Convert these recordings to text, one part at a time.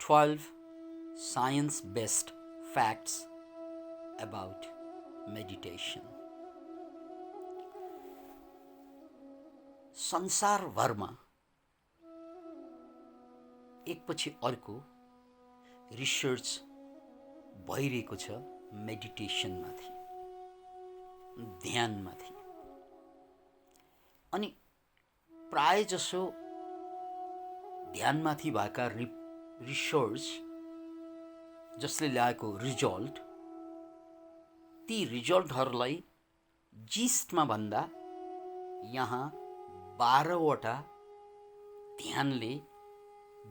12 science based facts about meditation. संसारभरमा एकपछि अर्को research भइरहेको छ मेडिटेसनमाथि, ध्यानमाथि। अनि प्राय जसो ध्यानमाथि भएका रिसर्च जसले ल्याएको रिजल्ट, ती रिजल्टहरूलाई जिस्टमा भन्दा यहाँ 12वटा ध्यानले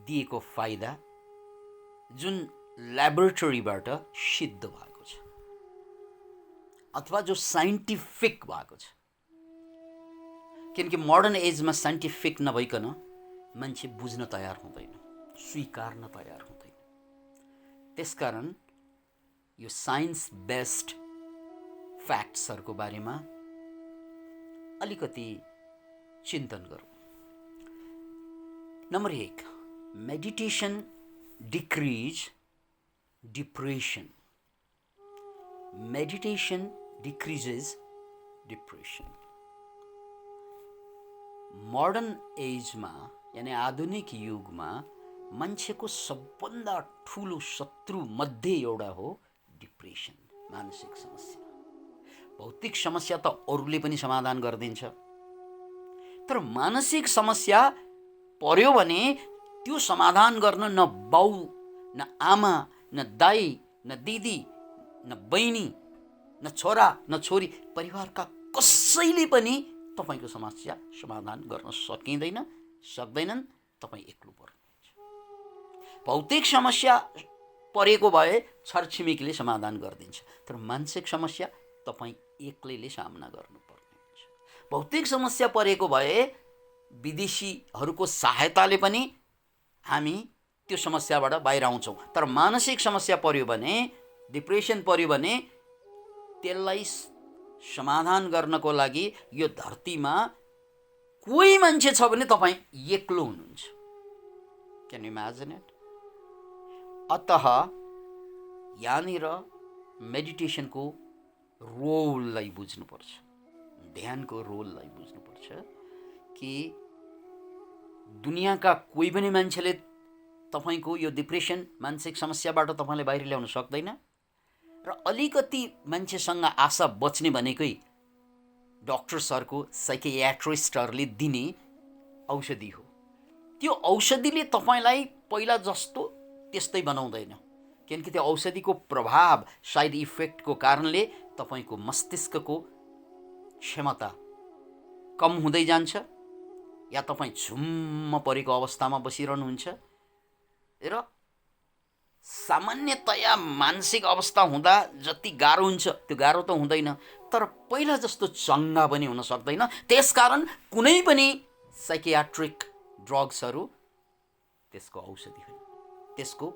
दिएको फाइदा जुन ल्याबोरेटरीबाट सिद्ध भएको छ अथवा जो साइन्टिफिक भएको छ। किनकि मोडर्न एजमा साइन्टिफिक नभइकन मान्छे बुझ्न तयार हुँदैन, स्वीकार्न तयार हुँदैन। त्यसकारण यो साइन्स बेस्ड फ्याक्ट्सहरूको बारेमा अलिकति चिन्तन गरौँ। Number 1, meditation decrease depression. Meditation decreases depression. Modern एजमा यानी आधुनिक युगमा मान्छेको सबभन्दा ठुलो शत्रु मध्ये एउटा हो डिप्रेसन, मानसिक समस्या। भौतिक समस्या त अरूले पनि समाधान गरिदिन्छ, तर मानसिक समस्या पर्यो भने त्यो समाधान गर्न न बाउ, न आमा, न दाई, न दिदी, न बहिनी, न छोरा, न छोरी, परिवारका कसैले पनि तपाईको समस्या समाधान गर्न सक्दैनन्। तपाईँ एक्लो पर्नुहुन्छ। भौतिक समस्या परेको भए छरछिमेकीले समाधान गरिदिन्छ, तर मानसिक समस्या तपाईँ एक्लैले सामना गर्नुपर्ने हुन्छ। भौतिक समस्या परेको भए विदेशीहरूको सहायताले पनि हामी त्यो समस्याबाट बाहिर आउँछौँ, तर मानसिक समस्या पर्यो भने, डिप्रेसन पर्यो भने त्यसलाई समाधान गर्नको लागि यो धरतीमा कोही मान्छे छ भने तपाईँ एक्लो हुनुहुन्छ। Can you imagine it? अतः यहाँनिर मेडिटेसनको रोललाई बुझ्नुपर्छ, ध्यानको रोललाई बुझ्नुपर्छ कि दुनियाँका कोही पनि मान्छेले तपाईको यो डिप्रेसन, मानसिक समस्याबाट तपाईँले बाहिर ल्याउन सक्दैन। र अलिकति मान्छेसँग आशा बच्ने भनेकै डक्टर्सहरूको, साइकियाट्रिस्टहरूले दिने औषधि हो। त्यो औषधिले तपाईँलाई पहिला जस्तो त्यस्तै बनाउँदैन, किनकि त्यो औषधिको प्रभाव, साइड इफेक्टको कारणले तपाईँको मस्तिष्कको क्षमता कम हुँदै जान्छ, या तपाईँ झुम्म परेको अवस्थामा बसिरहनुहुन्छ। र सामान्यतया मानसिक अवस्था हुँदा जति गाह्रो हुन्छ त्यो गाह्रो त हुँदैन, तर पहिला जस्तो चङ्गा पनि हुन सक्दैन। त्यसकारण कुनै पनि साइकियाट्रिक ड्रग्सहरू त्यसको औषधि होइन, त्यसको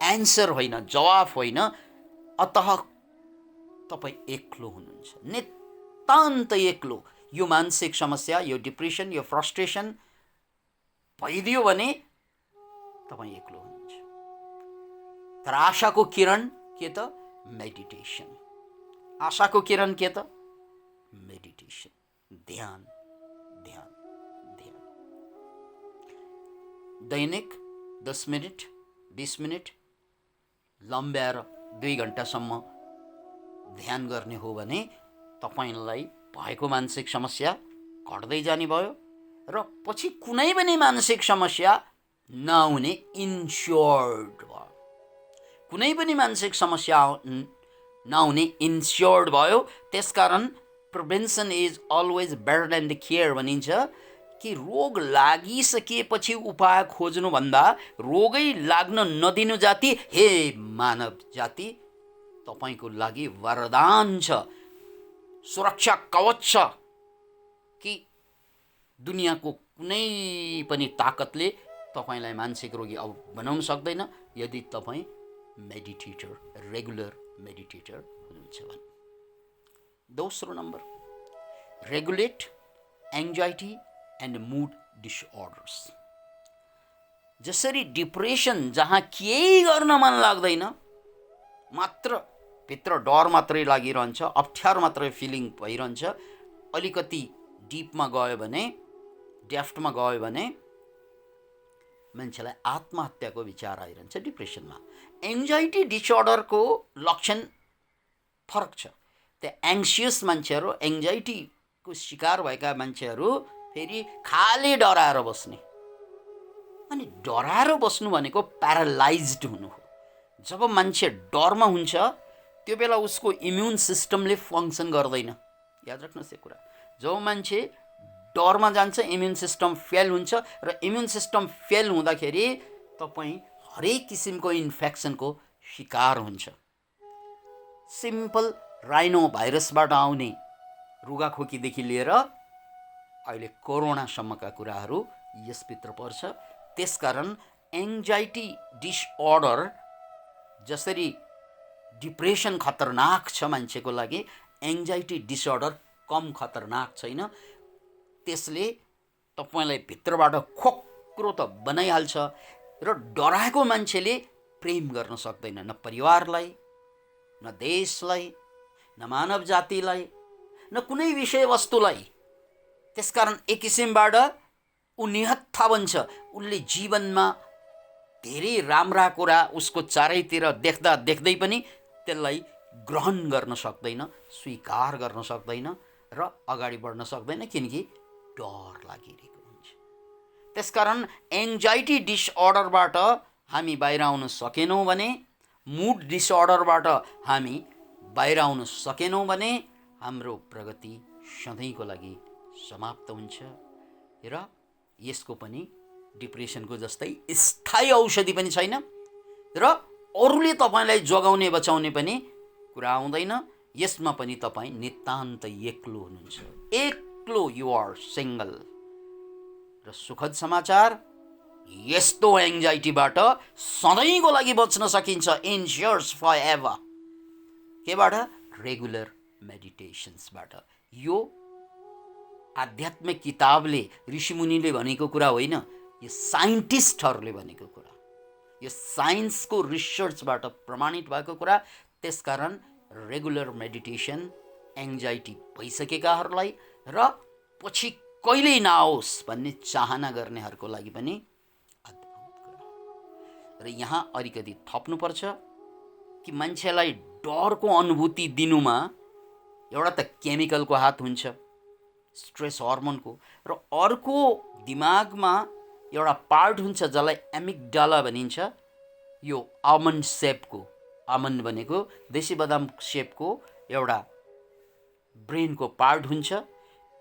एन्सर होइन, जवाफ होइन। अतः तपाईँ एक्लो हुनुहुन्छ, नितान्त एक्लो। यो मानसिक समस्या, यो डिप्रेसन, यो फ्रस्ट्रेसन भइदियो भने तपाईँ एक्लो हुनुहुन्छ। तर आशाको किरण के त? मेडिटेसन। आशाको किरण के त? मेडिटेसन, ध्यान, ध्यान, ध्यान। दैनिक 10 मिनट, 20 मिनट लम्ब्याएर 2 घन्टासम्म ध्यान गर्ने हो भने तपाईलाई भएको मानसिक समस्या घट्दै जाने भयो र पछि कुनै पनि मानसिक समस्या नहुने इन्स्योर्ड भयो। कुनै पनि मानसिक समस्या नहुने इन्स्योर्ड भयो। त्यसकारण prevention is always better than the care भनिन्छ कि रोग लागिसकेपछि उपाय खोज्नुभन्दा रोगै लाग्न नदिनु जाति, हे मानव जाति, तपाईको लागि वरदान छ, सुरक्षा कवच छ कि दुनियाँको कुनै पनि ताकतले तपाईलाई मानसिक रोगी अब बनाउन सक्दैन यदि तपाईँ मेडिटेटर, रेगुलर मेडिटेटर हुनुहुन्छ भने। दोस्रो number, regulate anxiety and mood disorders. जसरी डिप्रेसन जहाँ केही गर्न मन लाग्दैन, मात्र भित्र डर मात्रै लागिरहन्छ, अप्ठ्यारो मात्रै फिलिङ भइरहन्छ, अलिकति डिपमा गयो भने, डेफ्टमा गयो भने मान्छेलाई आत्महत्याको विचार आइरहन्छ डिप्रेसनमा। एङ्जाइटी डिसअर्डरको लक्षण फरक छ। त्यो एङ्सियस मान्छेहरू, एङ्जाइटीको शिकार भएका मान्छेहरू फेरि खाली डराएर बस्ने। अनि डराएर बस्नु भनेको प्यारालाइज्ड हुनु हो। जब मान्छे डरमा हुन्छ त्यो बेला उसको इम्युन सिस्टमले फङ्सन गर्दैन। याद राख्नुहोस् यो कुरा। जब मान्छे डरमा जान्छ इम्युन सिस्टम फेल हुन्छ, र इम्युन सिस्टम फेल हुँदाखेरि तपाईँ हरेक किसिमको इन्फेक्सनको शिकार हुन्छ। सिम्पल राइनो भाइरसबाट आउने रुगाखोकीदेखि लिएर अहिले कोरोनासम्मका कुराहरू यसभित्र पर्छ। त्यसकारण एङ्जाइटी डिसअर्डर जसरी डिप्रेसन खतरनाक छ मान्छेको लागि, एङ्जाइटी डिसअर्डर कम खतरनाक छैन। त्यसले तपाईँलाई भित्रबाट खोक्रो त बनाइहाल्छ, र डराएको मान्छेले प्रेम गर्न सक्दैन, न परिवारलाई, न देशलाई, न मानव जातिलाई, न कुनै विषयवस्तुलाई। त्यसकारण एक किसिमबाट ऊ निहत्था बन्छ। उसले जीवनमा धेरै राम्रा कुरा उसको चारैतिर देख्दा देख्दै पनि त्यसलाई ग्रहण गर्न सक्दैन, स्वीकार गर्न सक्दैन र अगाडि बढ्न सक्दैन, किनकि डर लागिरहेको हुन्छ। त्यसकारण एङ्जाइटी डिसअर्डरबाट हामी बाहिर आउन सकेनौँ भने, मुड डिसअर्डरबाट हामी बाहिर आउन सकेनौँ भने हाम्रो प्रगति सधैँको लागि समाप्त हुन्छ। र यसको पनि डिप्रेसनको जस्तै स्थायी औषधि पनि छैन, र अरूले तपाईँलाई जोगाउने बचाउने पनि कुरा आउँदैन। यसमा पनि तपाईँ नितान्त एक्लो हुनुहुन्छ, एक्लो, यु आर सिङ्गल। र सुखद समाचार, यस्तो एङ्जाइटीबाट सधैँको लागि बच्न सकिन्छ, इन्स्योर्स फर एभर। केबाट? रेगुलर मेडिटेसन्सबाट। यो आध्यात्मिक किताबले, ऋषिमुनिले भनेको कुरा होइन, यो साइन्टिस्टहरूले भनेको कुरा, यो साइन्सको रिसर्चबाट प्रमाणित भएको कुरा। त्यसकारण रेगुलर मेडिटेसन एङ्जाइटी भइसकेकाहरूलाई र पछि कहिल्यै नआओस् भन्ने चाहना गर्नेहरूको लागि पनि अद्भुत कुरा। र यहाँ अलिकति थप्नुपर्छ कि मान्छेलाई डरको अनुभूति दिनुमा एउटा त केमिकलको हात हुन्छ, स्ट्रेस हर्मोनको, र अर्को दिमागमा एउटा पार्ट हुन्छ जसलाई एमिगडाला भनिन्छ। यो आमन्ड सेपको, आमन्ड भनेको देशी बदाम सेपको एउटा ब्रेनको पार्ट हुन्छ।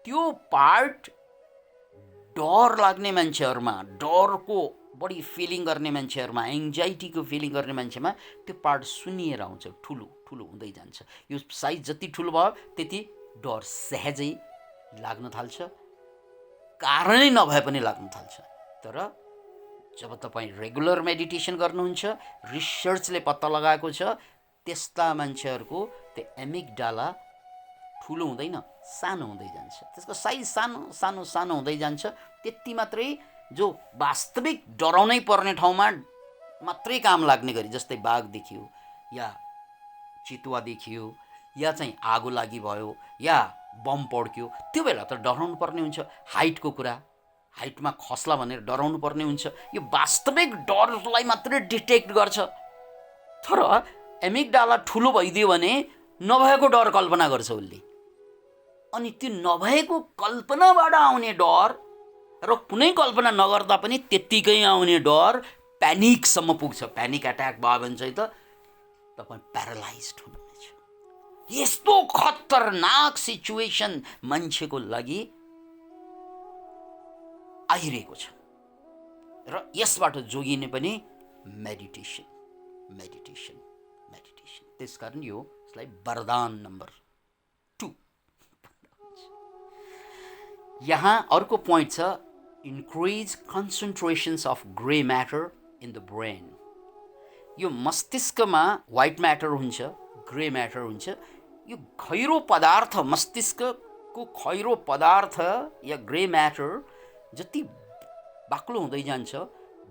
त्यो पार्ट डर लाग्ने मान्छेहरूमा, डरको बढी फिलिङ गर्ने मान्छेहरूमा, एङ्जाइटीको फिलिङ गर्ने मान्छेमा त्यो पार्ट सुनिएर आउँछ, ठुलो ठुलो हुँदै जान्छ। यो साइज जति ठुलो भयो त्यति डर सहजै लाग्न थाल्छ, कारणै नभए पनि लाग्न थाल्छ। तर जब तपाईँ रेगुलर मेडिटेसन गर्नुहुन्छ, रिसर्चले पत्ता लगाएको छ त्यस्ता मान्छेहरूको त्यो एमिगडाला ठुलो हुँदैन, सानो हुँदै जान्छ। त्यसको साइज सानो सानो सानो हुँदै जान्छ। त्यति मात्रै जो वास्तविक डराउनै पर्ने ठाउँमा मात्रै काम लाग्ने गरी, जस्तै बाघ देखियो या चितुवा देखियो या चाहिँ आगो लागि भयो या बम पड्क्यो, त्यो बेला त डराउनु पर्ने हुन्छ। हाइटको कुरा, हाइटमा खस्ला भनेर डराउनु पर्ने हुन्छ। यो वास्तविक डरलाई मात्रै डिटेक्ट गर्छ। तर एमिगडाला ठुलो भइदियो भने नभएको डर कल्पना गर्छ उसले। अनि त्यो नभएको कल्पनाबाट आउने डर र कुनै कल्पना नगर्दा पनि त्यत्तिकै आउने डर प्यानिकसम्म पुग्छ। प्यानिक एट्याक भयो भने चाहिँ त तपाईँ प्यारालाइज्ड हुनुहुन्छ। यस्तो खतरनाक सिचुएसन मान्छेको लागि आइरहेको छ, र यसबाट जोगिने पनि मेडिटेसन मेडिटेसन मेडिटेसन। त्यसकारण यो यसलाई वरदान नम्बर 2। यहाँ अर्को पोइन्ट छ, increase concentrations of grey matter in the brain. यो मस्तिष्कमा व्हाइट म्याटर हुन्छ, ग्रे म्याटर हुन्छ। यो खैरो पदार्थ, मस्तिष्कको खैरो पदार्थ या ग्रे म्याटर जति बाक्लो हुँदै जान्छ,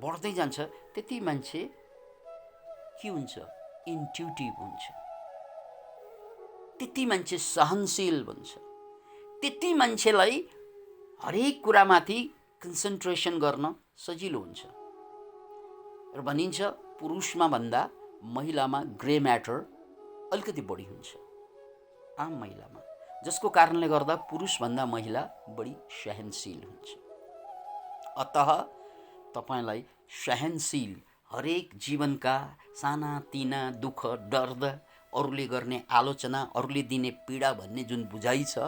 बढ्दै जान्छ त्यति मान्छे के हुन्छ, इन्ट्युटिभ हुन्छ, त्यति मान्छे सहनशील हुन्छ, त्यति मान्छेलाई हरेक कुरामाथि कन्सन्ट्रेसन गर्न सजिलो हुन्छ। र भनिन्छ पुरुषमा भन्दा महिलामा ग्रे म्याटर अलिकति बढी हुन्छ आम महिलामा, जसको कारणले गर्दा पुरुषभन्दा महिला बढी सहनशील हुन्छ। अतः तपाईलाई सहनशील हरेक जीवनका साना तिना दुःख दर्द, अरूले गर्ने आलोचना, अरूले दिने पीडा भन्ने जुन बुझाइ छ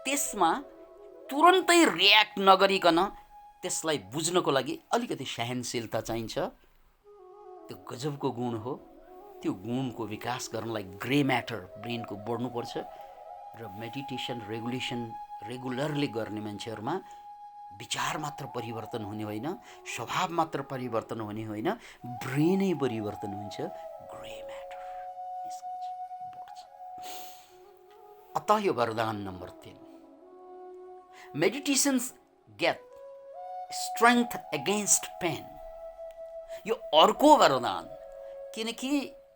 त्यसमा तुरन्तै रियाक्ट नगरिकन त्यसलाई बुझ्नको लागि अलिकति सहनशीलता चाहिन्छ। त्यो गजबको गुण हो। त्यो गुणको विकास गर्नलाई ग्रे म्याटर ब्रेनको बढ्नुपर्छ र मेडिटेसन रेगुलरली गर्ने मान्छेहरूमा विचार मात्र परिवर्तन हुने होइन, स्वभाव मात्र परिवर्तन हुने होइन, ब्रेनै परिवर्तन हुन्छ, ग्रे म्याटर बढ्छ। अतः यो वरदान number 3, meditations get strength against pain. यो अर्को वरदान, किनकि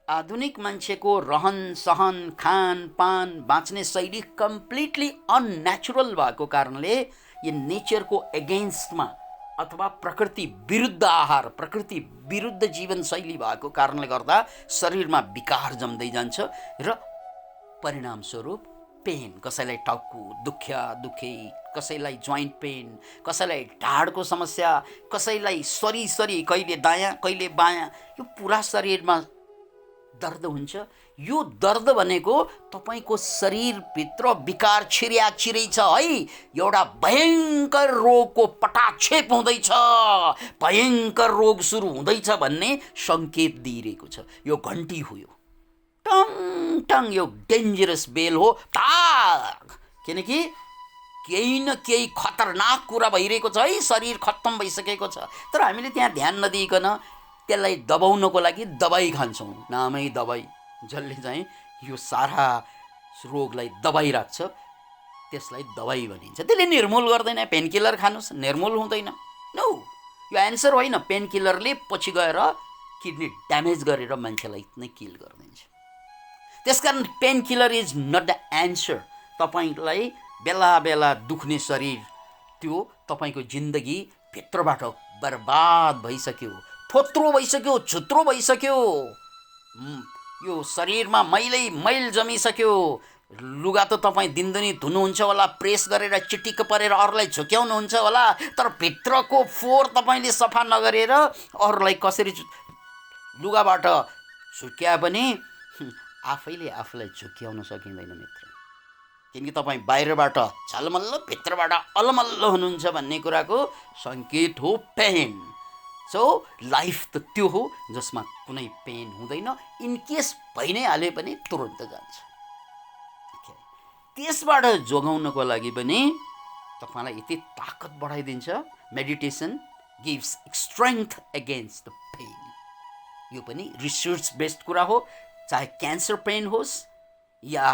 आधुनिक मान्छेको रहन सहन खान पान बाँच्ने शैली कम्प्लिटली अननेचुरल भएको कारणले यो नेचरको एगेन्स्टमा अथवा प्रकृति विरुद्ध आहार, प्रकृति विरुद्ध जीवनशैली भएको कारणले गर्दा शरीरमा विकार जम्दै जान्छ र परिणामस्वरूप पेन, कसैलाई टाउको दुखे, कसैलाई जोइन्ट पेन, कसैलाई ढाडको समस्या, कसैलाई सरी कहिले दायाँ कहिले बायाँ, यो पुरा शरीरमा दर्द हुन्छ। यो दर्द भनेको तपाईको शरीरभित्र विकार छिरै छ है, एउटा भयङ्कर रोगको पटाक्षेप हुँदैछ, भयङ्कर रोग सुरु हुँदैछ भन्ने सङ्केत दिइरहेको छ। यो घन्टी हो, यो टङ टङ, यो डेन्जरस बेल हो, ताग, किनकि केही न केही खतरनाक कुरा भइरहेको छ है, शरीर खत्तम भइसकेको छ। तर हामीले त्यहाँ ध्यान नदिइकन त्यसलाई दबाउनको लागि दबाई खान्छौँ, नामै दबाई, जसले चाहिँ यो सारा रोगलाई दबाई राख्छ, त्यसलाई दबाई भनिन्छ। त्यसले निर्मूल गर्दैन। पेनकिलर खानुहोस्, निर्मूल हुँदैन। नो, यो एन्सर होइन। पेनकिलरले पछि गएर किडनी ड्यामेज गरेर मान्छेलाई नै किल गरिदिन्छ। त्यसकारण painkiller is not the answer. तपाईँलाई बेला बेला दुख्ने शरीर, त्यो तपाईँको जिन्दगी भित्रबाट बर्बाद भइसक्यो, थोत्रो भइसक्यो, छुत्रो भइसक्यो, यो शरीरमा मैल जमिसक्यो। लुगा त तपाईँ दिनदिनै धुनुहुन्छ होला, प्रेस गरेर चिटिक्क परेर अरूलाई झुक्याउनुहुन्छ होला, तर भित्रको फोहोर तपाईँले सफा नगरेर अरूलाई कसरी लुगाबाट झुक्या पनि आफैले आफूलाई झुक्याउन सकिँदैन मित्र। किनकि तपाईँ बाहिरबाट झलमल्ल, भित्रबाट अलमल्ल हुनुहुन्छ भन्ने कुराको सङ्केत हो पेन। सो लाइफ त त्यो हो जसमा कुनै पेन हुँदैन। इनकेस भइ नै हाले पनि तुरन्त जान्छ। त्यसबाट जोगाउनको लागि पनि तपाईँलाई यति ताकत बढाइदिन्छ। Meditation gives strength against the pain. यो पनि रिसर्च बेस्ड कुरा हो। चाहे क्यान्सर पेन होस् या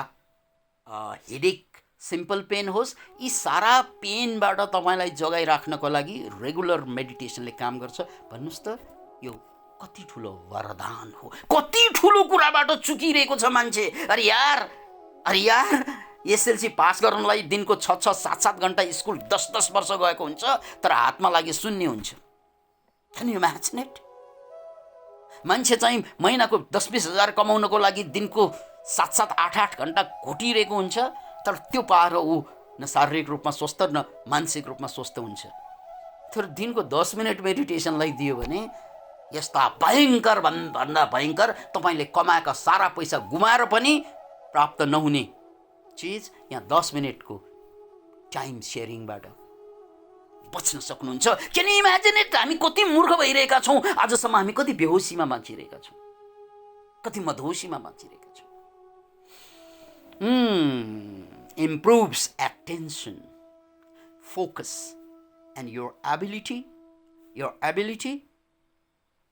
हेडेक सिम्पल पेन होस्, यी सारा पेनबाट तपाईँलाई जोगाइराख्नको लागि रेगुलर मेडिटेसनले काम गर्छ। भन्नुहोस् त, यो कति ठुलो वरदान हो। कति ठुलो कुराबाट चुकिरहेको छ मान्छे। अरे यार एसएलसी पास गर्नलाई दिनको 6-6, 7-7 घन्टा स्कुल 10-10 वर्ष गएको हुन्छ, तर हातमा लागि शून्य हुन्छ। Can you imagine it? मान्छे चाहिँ महिनाको 10-20 हजार कमाउनको लागि दिनको 7-7, 8-8 घन्टा घोटिरहेको हुन्छ, तर त्यो पाएर ऊ न शारीरिक रूपमा स्वस्थ न मानसिक रूपमा स्वस्थ हुन्छ। तर दिनको 10 मिनट मेडिटेसनलाई दियो भने यस्ता भयङ्कर भन्दा भयङ्कर तपाईँले कमाएका सारा पैसा गुमाएर पनि प्राप्त नहुने चिज यहाँ 10 मिनटको टाइम सेयरिङबाट बच्न सक्नुहुन्छ। Can you imagine it? हामी कति मूर्ख भइरहेका छौँ आजसम्म। हामी कति बेहोसीमा बाँचिरहेका छौँ, कति मधोसीमा बाँचिरहेका छौँ। Improves attention, focus, and your ability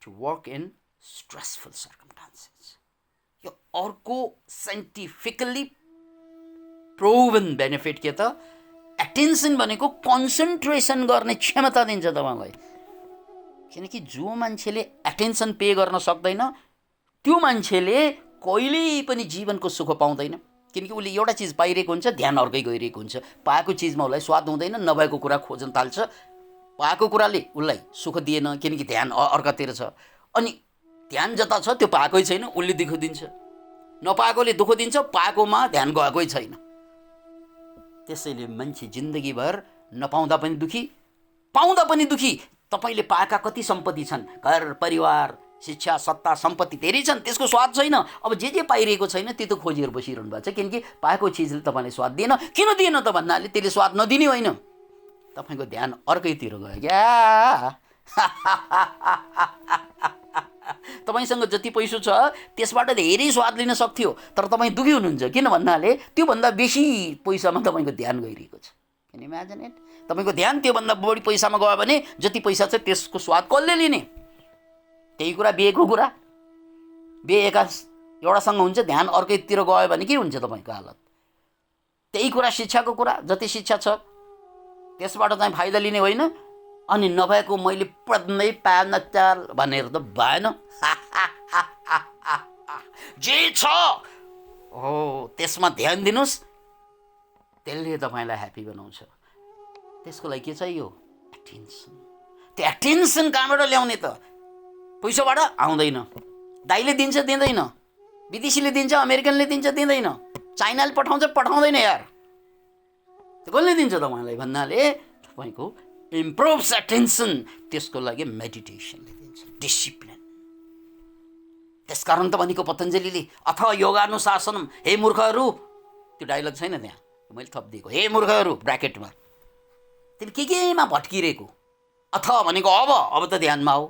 to work in stressful circumstances. यो अर्को साइन्टिफिकली प्रोभन बेनिफिट के त, एटेन्सन भनेको कन्सन्ट्रेसन गर्ने क्षमता दिन्छ तपाईँलाई। किनकि जो मान्छेले एटेन्सन पे गर्न सक्दैन त्यो मान्छेले कहिल्यै पनि जीवनको सुख पाउँदैन। किनकि उसले एउटा चिज पाइरहेको हुन्छ, ध्यान अर्कै गइरहेको हुन्छ। पाएको चिजमा उसलाई स्वाद हुँदैन, नभएको कुरा खोज्न थाल्छ। पाएको कुराले उसलाई सुख दिएन किनकि ध्यान अर्कातिर छ। अनि ध्यान जता छ त्यो पाएकै छैन, उसले दुःख दिन्छ। नपाएकोले दुःख दिन्छ, पाएकोमा ध्यान गएकै छैन। त्यसैले मान्छे जिन्दगीभर नपाउँदा पनि दुखी, पाउँदा पनि दुखी। तपाईँले पाएका कति सम्पत्ति छन्, घर परिवार शिक्षा सत्ता सम्पत्ति धेरै छन्, त्यसको स्वाद छैन। अब जे पाइरहेको छैन त्यो त खोजेर बसिरहनु भएको छ। किनकि पाएको चिजले तपाईँलाई स्वाद दिएन। किन दिएन त भन्नाले त्यसले स्वाद नदिने होइन, तपाईँको ध्यान अर्कैतिर गयो क्या। तपाईँसँग जति पैसा छ त्यसबाट धेरै स्वाद लिन सक्थ्यो, तर तपाईँ दुखी हुनुहुन्छ। किन भन्नाले त्योभन्दा बेसी पैसामा तपाईँको ध्यान गइरहेको छ। Can you imagine it? तपाईँको ध्यान त्योभन्दा बढी पैसामा गयो भने जति पैसा छ त्यसको स्वाद कसले लिने? त्यही कुरा बिहेको कुरा, बिहे एका एउटासँग हुन्छ, ध्यान अर्कैतिर गयो भने के हुन्छ तपाईँको हालत? त्यही कुरा शिक्षाको कुरा, जति शिक्षा छ त्यसबाट चाहिँ फाइदा लिने होइन। अनि नभएको मैले पढ्नै पाएन चाल भनेर त भएन। जे छ हो त्यसमा ध्यान दिनुहोस्, त्यसले तपाईँलाई ह्याप्पी बनाउँछ। त्यसको लागि के चाहियो? एटेन्सन। त्यो एटेन्सन कहाँबाट ल्याउने त? पैसाबाट आउँदैन। दाइले दिन्छ दिँदैन, विदेशीले दिन्छ, अमेरिकनले दिन्छ दिँदैन, चाइनाले पठाउँछ पठाउँदैन यार, कसले दिन्छ तपाईँलाई भन्नाले तपाईँको इम्प्रुभ्स एटेन्सन। त्यसको लागि मेडिटेसनले दिन्छ, डिसिप्लिन। त्यसकारण त भनेको पतञ्जलीले अथ योगानुशासनम, हे मूर्खहरू, त्यो डायलग छैन त्यहाँ, मैले थपिदिएको, हे मूर्खहरू ब्राकेटमा, तिमी केमा भट्किरहेको? अथ भनेको अब त ध्यानमा हो।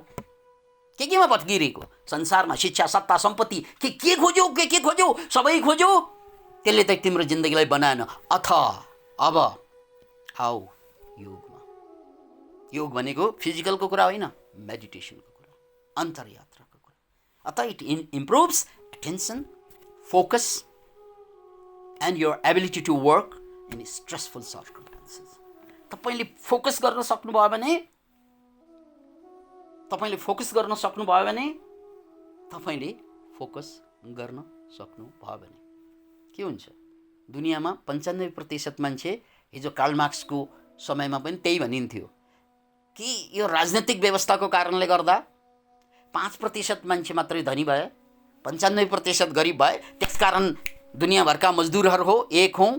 केमा भट्किरहेको? संसारमा शिक्षा सत्ता सम्पत्ति के खोज्यौ, के खोज्यौ, सबै खोज्यौ, त्यसले त तिम्रो जिन्दगीलाई बनाएन। अथ अब आऊ योगमा। योग भनेको फिजिकलको कुरा होइन, मेडिटेसनको कुरा, अन्तरयात्राको कुरा। अत it improves attention, focus and your ability to work in stressful circumstances. तपाईँले फोकस गर्न सक्नुभयो भने, तपाईँले फोकस गर्न सक्नुभयो भने के हुन्छ? दुनियाँमा 95% मान्छे, हिजो कार्ल मार्क्सको समयमा पनि त्यही भनिन्थ्यो कि यो राजनैतिक व्यवस्थाको कारणले गर्दा 5% मान्छे मात्रै धनी भए, 95% गरिब भए। त्यसकारण दुनियाँभरका मजदुरहरू हो एक हौँ,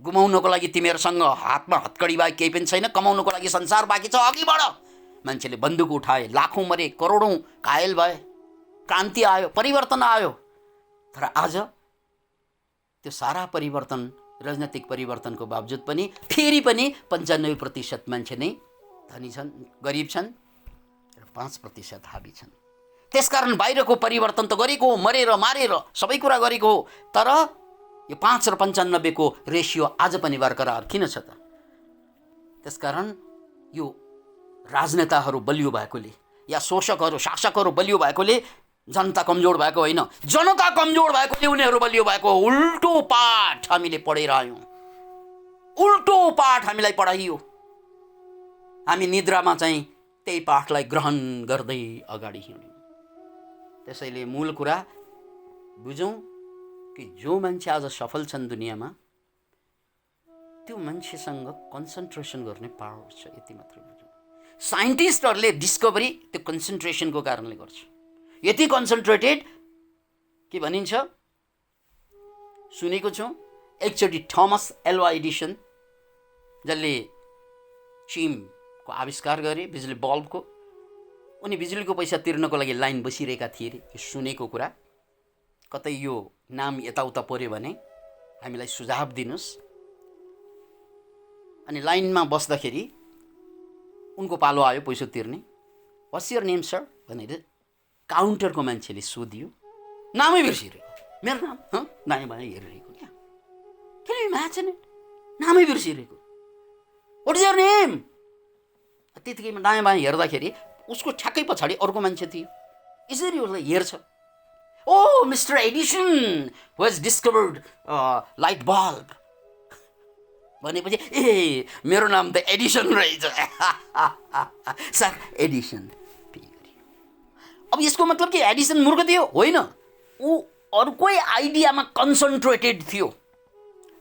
गुमाउनको लागि तिमीहरूसँग हातमा हतकडी बाहेक केही पनि छैन, कमाउनको लागि संसार बाँकी छ, अघि बढ। मान्छेले बन्दुक उठाए, लाखौँ मरे, करोडौँ घायल भए, क्रान्ति आयो, परिवर्तन आयो। तर आज त्यो सारा परिवर्तन, राजनैतिक परिवर्तनको बावजुद पनि फेरि पनि 95% मान्छे नै धनी छन्, गरिब छन्, र 5% हाबी छन्। त्यसकारण बाहिरको परिवर्तन त गरेको हो, मरेर मारेर सबै कुरा गरेको हो, तर यो 5 र 95 को रेसियो आज पनि बरकरार किन छ त? त्यसकारण यो राजनेताहरू बलियो भएकोले या शोषकहरू शासकहरू बलियो भएकोले जनता कमजोर भएको होइन, जनता कमजोर भएकोले उनीहरू बलियो भएको हो। उल्टो पाठ हामीले पढेर आयौँ, उल्टो पाठ हामीलाई पढाइयो। हामी निद्रामा चाहिँ त्यही पाठलाई ग्रहण गर्दै अगाडि हिँड्यौँ। त्यसैले मूल कुरा बुझौँ कि जो मान्छे आज सफल छन् दुनियाँमा, त्यो मान्छेसँग कन्सन्ट्रेसन गर्ने पावर छ, यति मात्रै बुझौँ। साइन्टिस्टहरूले डिस्कभरी त्यो कन्सन्ट्रेसनको कारणले गर्छ। यति कन्सन्ट्रेटेड के भनिन्छ, सुनेको छु एकचोटि थोमस एल्वा एडिसन, जसले चिमको आविष्कार गरे, बिजुली बल्बको, उनी बिजुलीको पैसा तिर्नको लागि लाइन बसिरहेका थिए अरे। यो सुनेको कुरा, कतै यो नाम यताउता पर्यो भने हामीलाई सुझाव दिनुहोस्। अनि लाइनमा बस्दाखेरि उनको पालो आयो पैसा तिर्ने। व्हाट्स योर नेम सर भनेर काउन्टरको मान्छेले सोधियो। नामै बिर्सिरहेको, मेरो नाम दायाँ बायाँ हेरिरहेको क्या। किन इमेजिन इट, नामै बिर्सिरहेको। What is your name? त्यतिकैमा दायाँ बायाँ हेर्दाखेरि उसको ठ्याक्कै पछाडि अर्को मान्छे थियो। यसरी उसलाई हेर्छ, oh mister Edison who has discovered light bulb भनेपछि ए मेरो नाम त एडिसन रहेछ। सर एडिसन, अब यसको मतलब कि एडिसन मूर्ख थियो होइन, ऊ अर्कै आइडियामा कन्सन्ट्रेटेड थियो,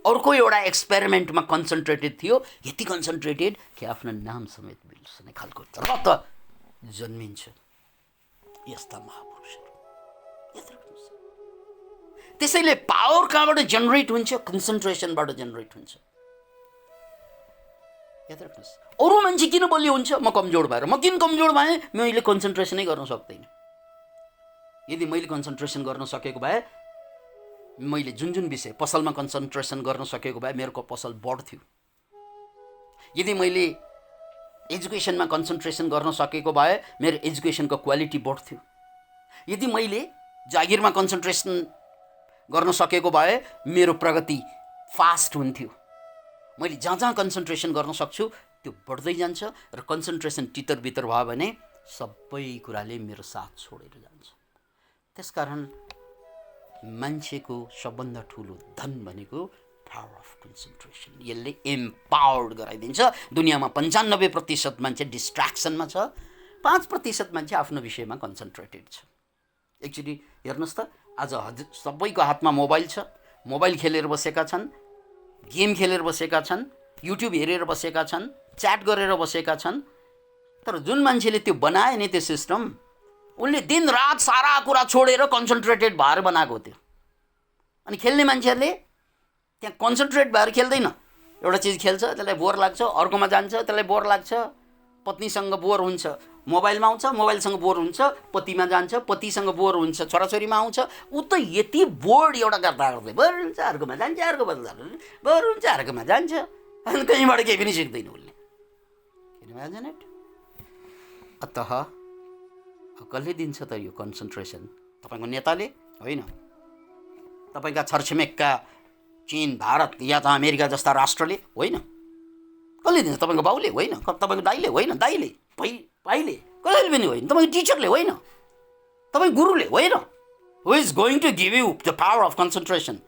अर्को एउटा एक्सपेरिमेन्टमा कन्सन्ट्रेटेड थियो, यति कन्सन्ट्रेटेड कि आफ्नो नाम समेत बिर्सने खालको रत जन्मिन्छ यस्ता महापुरुषहरू। त्यसैले पावर कहाँबाट जेनेरेट हुन्छ? कन्सन्ट्रेसनबाट जेनेरेट हुन्छ। याद राख्नुहोस्, अरू मान्छे किन बलियो हुन्छ? म कमजोर भएर। म किन कमजोर भएँ? मैले कन्सन्ट्रेसनै गर्न सक्दैन। यदि मैले कन्सन्ट्रेसन गर्न सकेको भए, मैले जुन जुन विषय पसलमा कन्सन्ट्रेसन गर्न सकेको भए मेरो पसल बढ्थ्यो। यदि मैले एजुकेसनमा कन्सन्ट्रेसन गर्न सकेको भए मेरो एजुकेसनको क्वालिटी बढ्थ्यो। यदि मैले जागिरमा कन्सन्ट्रेसन गर्न सकेको भए मेरो प्रगति फास्ट हुन्थ्यो। मैले जहाँ जहाँ कन्सन्ट्रेसन गर्न सक्छु त्यो बढ्दै जान्छ र कन्सन्ट्रेसन तितर-बितर भयो भने सबै कुराले मेरो साथ छोडेर जान्छ। त्यसकारण मान्छेको सबभन्दा ठुलो धन भनेको पावर अफ कन्सन्ट्रेसन। यसले एम्पावर्ड गराइदिन्छ। दुनियाँमा 95% मान्छे डिस्ट्र्याक्सनमा छ, 5% मान्छे आफ्नो विषयमा कन्सन्ट्रेटेड छ। एक्चुअली हेर्नुहोस् त, आज सबैको हातमा मोबाइल छ, मोबाइल खेलेर बसेका छन्, गेम खेलेर बसेका छन्, युट्युब हेरेर बसेका छन्, च्याट गरेर बसेका छन्। तर जुन मान्छेले त्यो बनाए नि त्यो सिस्टम, उनले दिन रात सारा कुरा छोडेर कन्सन्ट्रेटेड भएर बनाएको थियो। अनि खेल्ने मान्छेहरूले त्यहाँ कन्सन्ट्रेट भएर खेल्दैन। एउटा चिज खेल्छ, त्यसलाई बोर लाग्छ, अर्कोमा जान्छ, त्यसलाई बोर लाग्छ, पत्नीसँग बोर हुन्छ, मोबाइलमा आउँछ, मोबाइलसँग बोर हुन्छ, पतिमा जान्छ, पतिसँग बोर हुन्छ, छोराछोरीमा आउँछ। ऊ त यति बोर्ड एउटा गर्दा गर्दै बोर हुन्छ, अर्कोमा जान्छ, अर्कोमा बोर हुन्छ, अर्कोमा जान्छ, अनि कहीँबाट केही पनि सिक्दैन उसले। Imagine it. अतः कसले दिन्छ त यो कन्सन्ट्रेसन? तपाईँको नेताले होइन, तपाईँका छरछिमेकका चीन, भारत या त अमेरिका जस्ता राष्ट्रले होइन। कसले दिन्छ? तपाईँको बाउले होइन, तपाईँको दाइले होइन, दाइले भाइले, कसैले पनि होइन, तपाईँको टिचरले होइन, तपाईँ गुरुले होइन। Who is going to give you the power of concentration?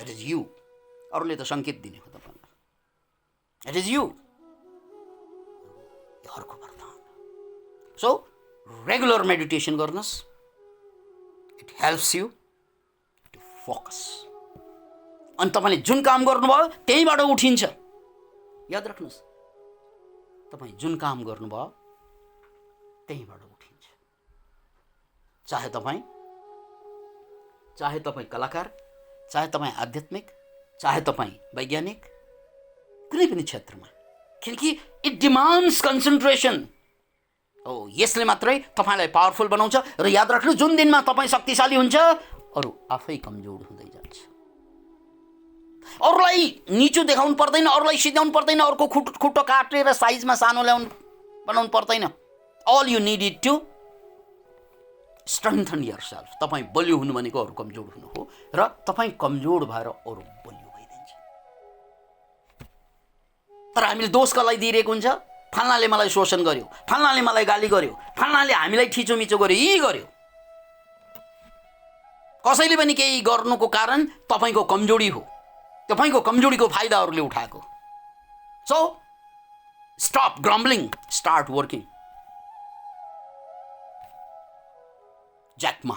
It is you. अरूले त सङ्केत दिने हो तपाईँलाई। It is you. अर्को वरदान। सो रेगुलर मेडिटेसन गर्नुहोस्। It helps you to focus. अनि तपाईँले जुन काम गर्नुभयो त्यहीँबाट उठिन्छ। याद राख्नुहोस्, तपाईँ जुन काम गर्नुभयो त्यहीँबाट उठिन्छ। चाहे तपाईँ कलाकार, चाहे तपाईँ आध्यात्मिक, चाहे तपाईँ वैज्ञानिक, कुनै पनि क्षेत्रमा, किनकि इट डिमान्ड्स कन्सन्ट्रेसन। यसले मात्रै तपाईँलाई पावरफुल बनाउँछ। र याद राख्नु, जुन दिनमा तपाईँ शक्तिशाली हुन्छ अरू आफै कमजोर हुँदै जान्छ। अरूलाई निचो देखाउनु पर्दैन, अरूलाई सिध्याउनु पर्दैन, अरूको खुट्टो काटेर साइजमा सानो बनाउनु पर्दैन। All you need it to strengthen yourself. तपाईँ बलियो हुनु भनेको अरू कमजोर हुनु हो, र तपाईँ कमजोर भएर अरू बलियो भइदिन्छ। तर हामीले दोष कसलाई दिइरहेको हुन्छ? फल्नाले मलाई शोषण गर्यो, फल्नाले मलाई गाली गर्यो, फल्नाले हामीलाई ठिचोमिचो गर्यो, यी गर्यो। कसैले पनि केही गर्नुको कारण तपाईँको कमजोरी हो। तपाईँको कमजोरीको फाइदा अरूले उठाएको। So stop grumbling, start working. ज्याकमा।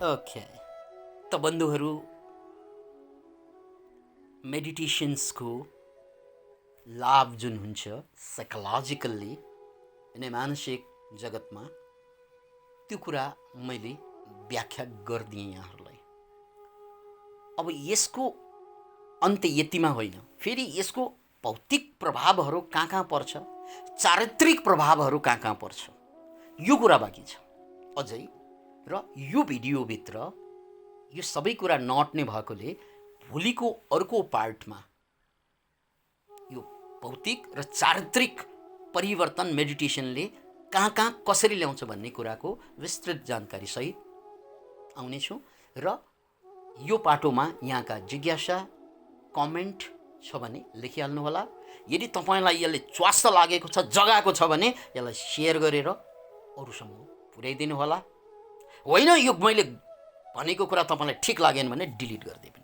ओके, त बन्धुहरू, मेडिटेसन्सको लाभ जुन हुन्छ साइकोलोजिकल्ली यानी मानसिक जगतमा, त्यो कुरा मैले व्याख्या गरिदिएँ यहाँहरूलाई। अब यसको अन्त्य यतिमा होइन, फेरि यसको भौतिक प्रभावहरू कहाँ पर्छ, चारित्रिक प्रभावहरू कहाँ पर्छ, यो कुरा बाँकी छ अझै। र यो भिडियोभित्र यो सबै कुरा नअट्ने भएकोले भोलिको अर्को पार्टमा यो भौतिक र चारित्रिक परिवर्तन मेडिटेसनले कहाँ कसरी ल्याउँछ भन्ने कुराको विस्तृत जानकारी सहित आउनेछु। र यो पाटोमा यहाँका जिज्ञासा, कमेन्ट छ भने लेखिहाल्नुहोला। यदि तपाईँलाई यसले च्वास्स लागेको छ, जगाएको छ भने यसलाई सेयर गरेर अरूसम्म पुर्याइदिनु होला। होइन यो मैले भनेको कुरा तपाईँलाई ठिक लागेन भने डिलिट गरिदिनु।